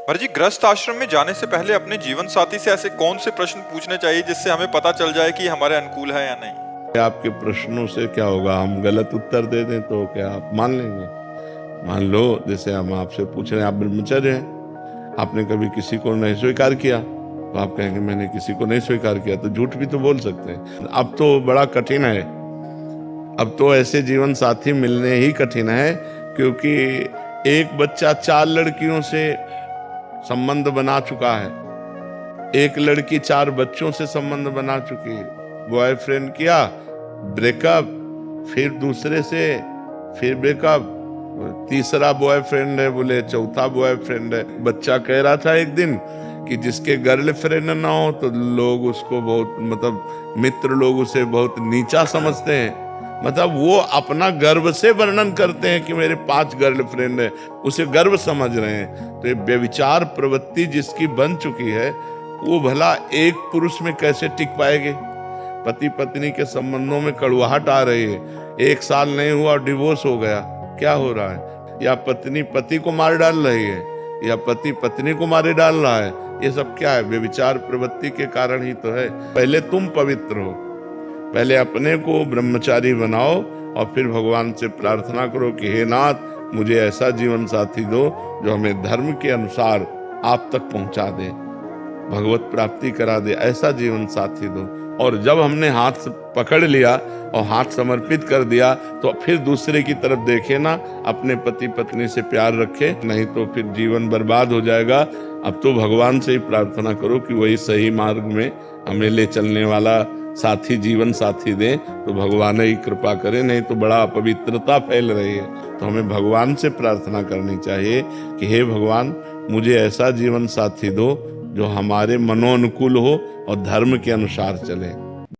पर जी गृहस्थ आश्रम में जाने से पहले अपने जीवन साथी से ऐसे कौन से प्रश्न पूछने चाहिए जिससे हमें पता चल जाए कि हमारे अनुकूल है या नहीं। आपके प्रश्नों से क्या होगा, हम गलत उत्तर दे दें तो क्या आप मान लेंगे? मान लो जैसे हम आपसे पूछ रहे हैं, आप ब्रह्मचर्य हैं, आपने कभी किसी को नहीं स्वीकार किया, तो आप कहेंगे मैंने किसी को नहीं स्वीकार किया, तो झूठ भी तो बोल सकते हैं। अब तो बड़ा कठिन है, अब तो ऐसे जीवन साथी मिलने ही कठिन है, क्योंकि एक बच्चा 4 लड़कियों से संबंध बना चुका है, एक लड़की 4 बच्चों से संबंध बना चुकी है। बॉयफ्रेंड किया, ब्रेकअप, फिर दूसरे से, फिर ब्रेकअप, तीसरा बॉयफ्रेंड है, बोले चौथा बॉयफ्रेंड है। बच्चा कह रहा था एक दिन कि जिसके गर्लफ्रेंड ना हो तो लोग उसको बहुत, मतलब मित्र लोग उसे बहुत नीचा समझते हैं। मतलब वो अपना गर्व से वर्णन करते हैं कि मेरे 5 गर्लफ्रेंड है, उसे गर्व समझ रहे हैं। तो ये व्यभिचार प्रवृत्ति जिसकी बन चुकी है, वो भला एक पुरुष में कैसे टिक पाएंगे? पति पत्नी के संबंधों में कड़वाहट आ रही है, 1 साल नहीं हुआ और डिवोर्स हो गया, क्या हो रहा है? या पत्नी पति को मार डाल रही है, या पति पत्नी को मारे डाल रहा है। ये सब क्या है? व्यभिचार प्रवृत्ति के कारण ही तो है। पहले तुम पवित्र हो, पहले अपने को ब्रह्मचारी बनाओ और फिर भगवान से प्रार्थना करो कि हे नाथ, मुझे ऐसा जीवन साथी दो जो हमें धर्म के अनुसार आप तक पहुंचा दे, भगवत प्राप्ति करा दे, ऐसा जीवन साथी दो। और जब हमने हाथ पकड़ लिया और हाथ समर्पित कर दिया, तो फिर दूसरे की तरफ देखे ना, अपने पति पत्नी से प्यार रखे, नहीं तो फिर जीवन बर्बाद हो जाएगा। अब तो भगवान से ही प्रार्थना करो कि वही सही मार्ग में हमें ले चलने वाला साथी, जीवन साथी दे, तो भगवान ही कृपा करे, नहीं तो बड़ा अपवित्रता फैल रही है। तो हमें भगवान से प्रार्थना करनी चाहिए कि हे भगवान, मुझे ऐसा जीवन साथी दो जो हमारे मनोनुकूल हो और धर्म के अनुसार चले।